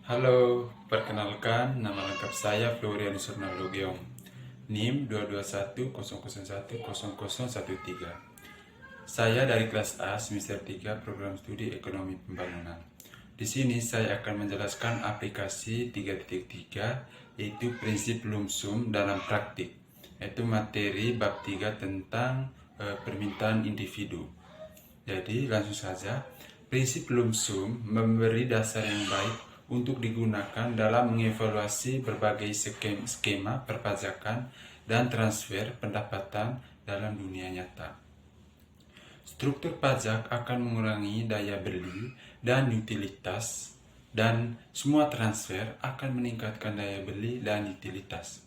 Halo, perkenalkan nama lengkap saya Florianus Surnalugiong, NIM 22100100013. Saya dari kelas A semester 3 program studi Ekonomi Pembangunan. Di sini saya akan menjelaskan aplikasi 3.3 yaitu prinsip lumsum dalam praktik, yaitu materi bab 3 tentang permintaan individu. Jadi langsung saja, prinsip lumsum memberi dasar yang baik untuk digunakan dalam mengevaluasi berbagai skema perpajakan dan transfer pendapatan dalam dunia nyata. Struktur pajak akan mengurangi daya beli dan utilitas, dan semua transfer akan meningkatkan daya beli dan utilitas.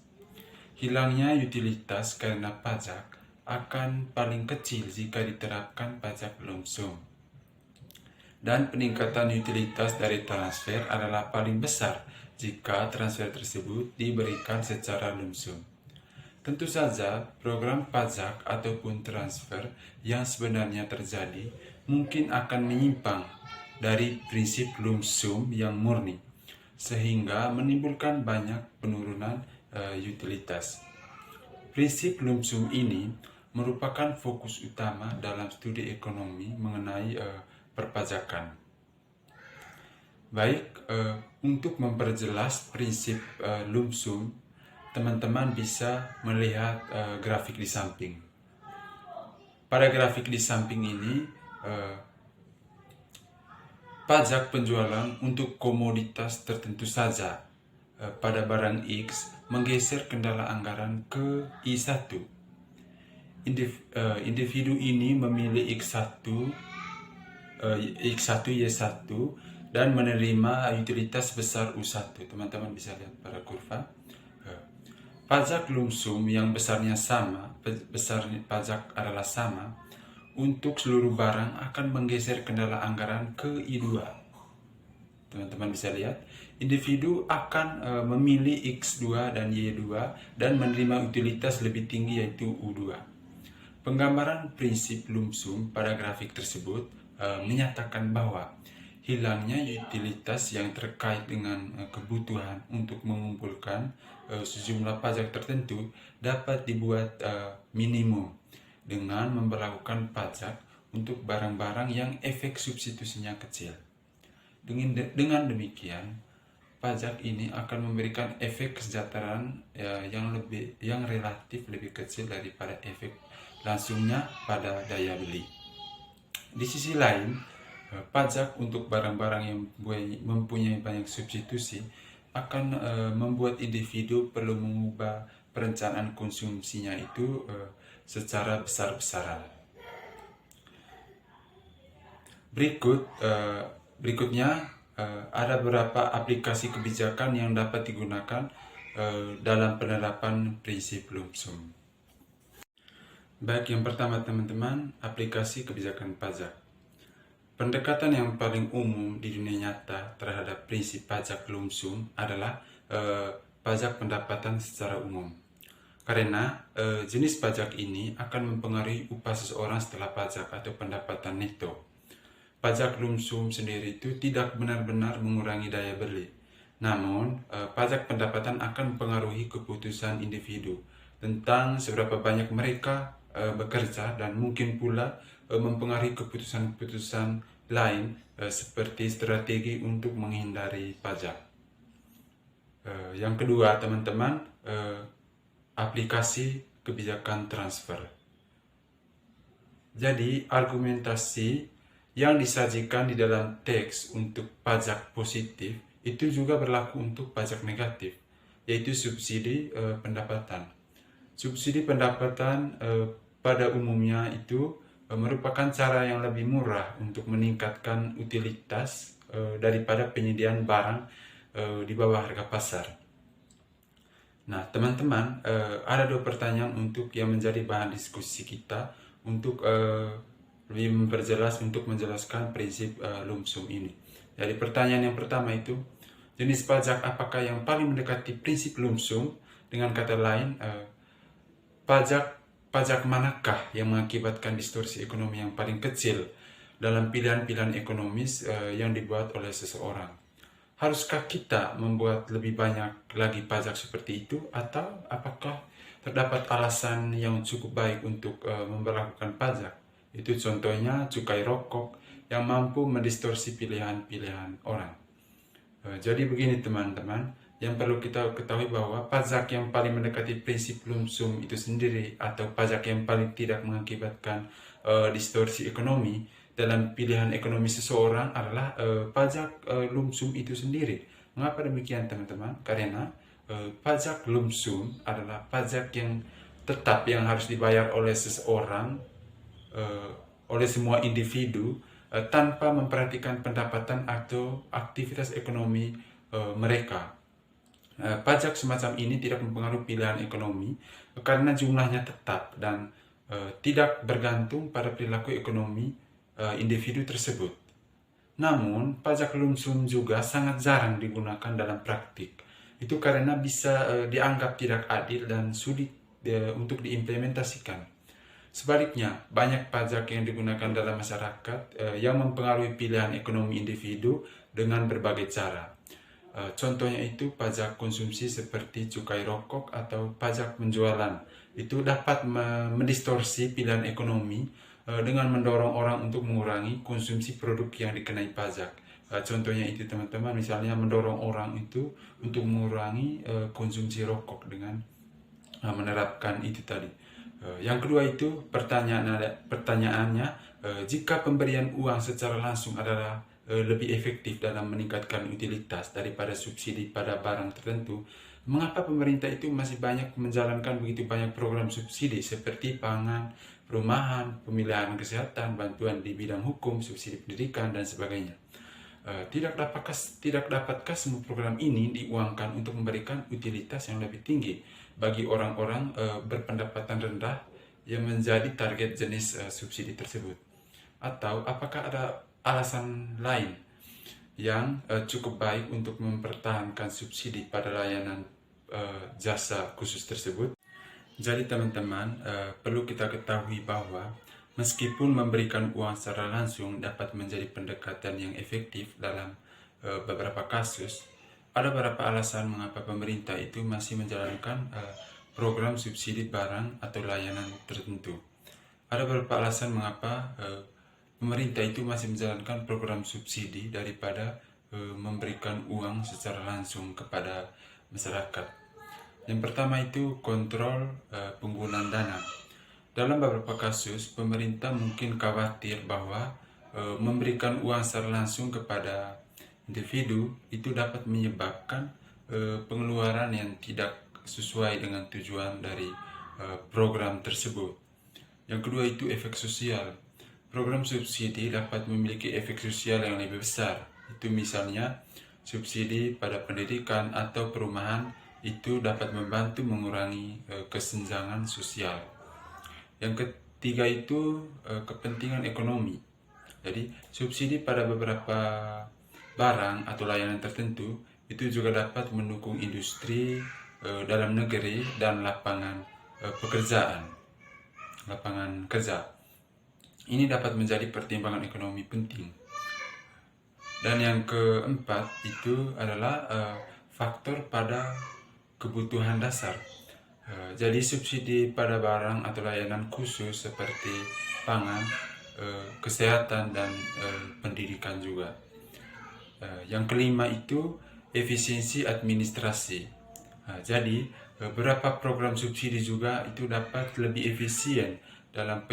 Hilangnya utilitas karena pajak akan paling kecil jika diterapkan pajak lumsum. Dan peningkatan utilitas dari transfer adalah paling besar jika transfer tersebut diberikan secara lumsum. Tentu saja, program pajak ataupun transfer yang sebenarnya terjadi mungkin akan menyimpang dari prinsip lumsum yang murni, sehingga menimbulkan banyak penurunan utilitas. Prinsip lumsum ini merupakan fokus utama dalam studi ekonomi mengenai perpajakan. Baik, untuk memperjelas prinsip lumsum, teman-teman bisa melihat grafik di samping. Pada grafik di samping ini, pajak penjualan untuk komoditas tertentu saja pada barang X menggeser kendala anggaran ke I1. Individu ini memilih X1 Y1 dan menerima utilitas sebesar U1. Teman-teman bisa lihat pada kurva. Pajak lumsum yang besarnya sama, besar pajak adalah sama, untuk seluruh barang akan menggeser kendala anggaran ke I2. Teman-teman bisa lihat, individu akan memilih X2 dan Y2 dan menerima utilitas lebih tinggi yaitu U2. Penggambaran prinsip lumsum pada grafik tersebut menyatakan bahwa hilangnya utilitas yang terkait dengan kebutuhan untuk mengumpulkan sejumlah pajak tertentu dapat dibuat minimum dengan memperlakukan pajak untuk barang-barang yang efek substitusinya kecil. Dengan demikian, pajak ini akan memberikan efek kesejahteraan yang relatif lebih kecil daripada efek langsungnya pada daya beli. Di sisi lain, pajak untuk barang-barang yang mempunyai banyak substitusi akan membuat individu perlu mengubah perencanaan konsumsinya itu secara besar-besaran. Berikutnya ada beberapa aplikasi kebijakan yang dapat digunakan dalam penerapan prinsip lumsum. Baik, yang pertama teman-teman, aplikasi kebijakan pajak. Pendekatan yang paling umum di dunia nyata terhadap prinsip pajak lumsum adalah pajak pendapatan secara umum. Karena jenis pajak ini akan mempengaruhi upah seseorang setelah pajak atau pendapatan neto. Pajak lumsum sendiri itu tidak benar-benar mengurangi daya beli. Namun, pajak pendapatan akan mempengaruhi keputusan individu tentang seberapa banyak mereka bekerja, dan mungkin pula mempengaruhi keputusan-keputusan lain seperti strategi untuk menghindari pajak. Yang kedua, teman-teman, aplikasi kebijakan transfer. Jadi, argumentasi yang disajikan di dalam teks untuk pajak positif itu juga berlaku untuk pajak negatif, yaitu subsidi pendapatan. Subsidi pendapatan pada umumnya itu merupakan cara yang lebih murah untuk meningkatkan utilitas daripada penyediaan barang di bawah harga pasar. Nah, teman-teman, ada dua pertanyaan untuk yang menjadi bahan diskusi kita untuk lebih memperjelas untuk menjelaskan prinsip lumsum ini. Jadi pertanyaan yang pertama itu, jenis pajak apakah yang paling mendekati prinsip lumsum? Dengan kata lain, pajak manakah yang mengakibatkan distorsi ekonomi yang paling kecil dalam pilihan-pilihan ekonomis yang dibuat oleh seseorang? haruskah kita membuat lebih banyak lagi pajak seperti itu, atau apakah terdapat alasan yang cukup baik untuk memberlakukan pajak? Itu contohnya cukai rokok yang mampu mendistorsi pilihan-pilihan orang. Jadi begini teman-teman, yang perlu kita ketahui bahwa pajak yang paling mendekati prinsip lump sum itu sendiri, atau pajak yang paling tidak mengakibatkan distorsi ekonomi dalam pilihan ekonomi seseorang adalah pajak lump sum itu sendiri. Mengapa demikian teman-teman? Karena pajak lump sum adalah pajak yang tetap yang harus dibayar oleh seseorang, oleh semua individu, tanpa memperhatikan pendapatan atau aktivitas ekonomi mereka. Pajak semacam ini tidak mempengaruhi pilihan ekonomi karena jumlahnya tetap dan tidak bergantung pada perilaku ekonomi individu tersebut. Namun, pajak lump sum juga sangat jarang digunakan dalam praktik. Itu karena bisa dianggap tidak adil dan sulit untuk diimplementasikan. Sebaliknya, banyak pajak yang digunakan dalam masyarakat yang mempengaruhi pilihan ekonomi individu dengan berbagai cara. Contohnya itu pajak konsumsi seperti cukai rokok atau pajak penjualan. Itu dapat mendistorsi pilihan ekonomi dengan mendorong orang untuk mengurangi konsumsi produk yang dikenai pajak. Contohnya itu teman-teman, misalnya mendorong orang itu untuk mengurangi konsumsi rokok dengan menerapkan itu tadi. Yang kedua itu pertanyaannya, jika pemberian uang secara langsung adalah lebih efektif dalam meningkatkan utilitas daripada subsidi pada barang tertentu, mengapa pemerintah itu masih banyak menjalankan begitu banyak program subsidi seperti pangan, perumahan, pemilihan kesehatan, bantuan di bidang hukum, subsidi pendidikan, dan sebagainya? Tidak dapatkah semua program ini diuangkan untuk memberikan utilitas yang lebih tinggi bagi orang-orang berpendapatan rendah yang menjadi target jenis subsidi tersebut? Atau apakah ada alasan lain yang cukup baik untuk mempertahankan subsidi pada layanan jasa khusus tersebut? Jadi teman-teman, perlu kita ketahui bahwa meskipun memberikan uang secara langsung dapat menjadi pendekatan yang efektif dalam beberapa kasus, ada beberapa alasan mengapa pemerintah itu masih menjalankan program subsidi barang atau layanan tertentu. Ada beberapa alasan mengapa pemerintah itu masih menjalankan program subsidi daripada memberikan uang secara langsung kepada masyarakat. Yang pertama itu kontrol penggunaan dana. Dalam beberapa kasus, pemerintah mungkin khawatir bahwa memberikan uang secara langsung kepada individu itu dapat menyebabkan pengeluaran yang tidak sesuai dengan tujuan dari program tersebut. Yang kedua itu efek sosial. Program subsidi dapat memiliki efek sosial yang lebih besar. Itu misalnya subsidi pada pendidikan atau perumahan itu dapat membantu mengurangi kesenjangan sosial. Yang ketiga itu kepentingan ekonomi. Jadi subsidi pada beberapa barang atau layanan tertentu itu juga dapat mendukung industri dalam negeri dan lapangan kerja. Ini dapat menjadi pertimbangan ekonomi penting. Dan yang keempat itu adalah faktor pada kebutuhan dasar. Jadi subsidi pada barang atau layanan khusus seperti pangan, kesehatan, dan pendidikan juga. Yang kelima itu efisiensi administrasi. Jadi beberapa program subsidi juga itu dapat lebih efisien dalam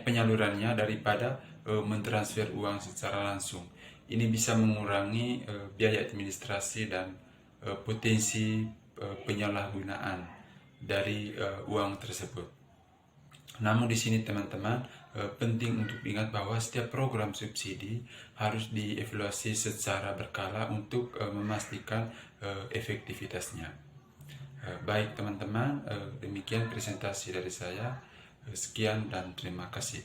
penyalurannya daripada mentransfer uang secara langsung. Ini bisa mengurangi biaya administrasi dan potensi penyalahgunaan dari uang tersebut. Namun di sini teman-teman penting untuk diingat bahwa setiap program subsidi harus dievaluasi secara berkala untuk memastikan efektivitasnya. Baik teman-teman, demikian presentasi dari saya. Sekian dan terima kasih.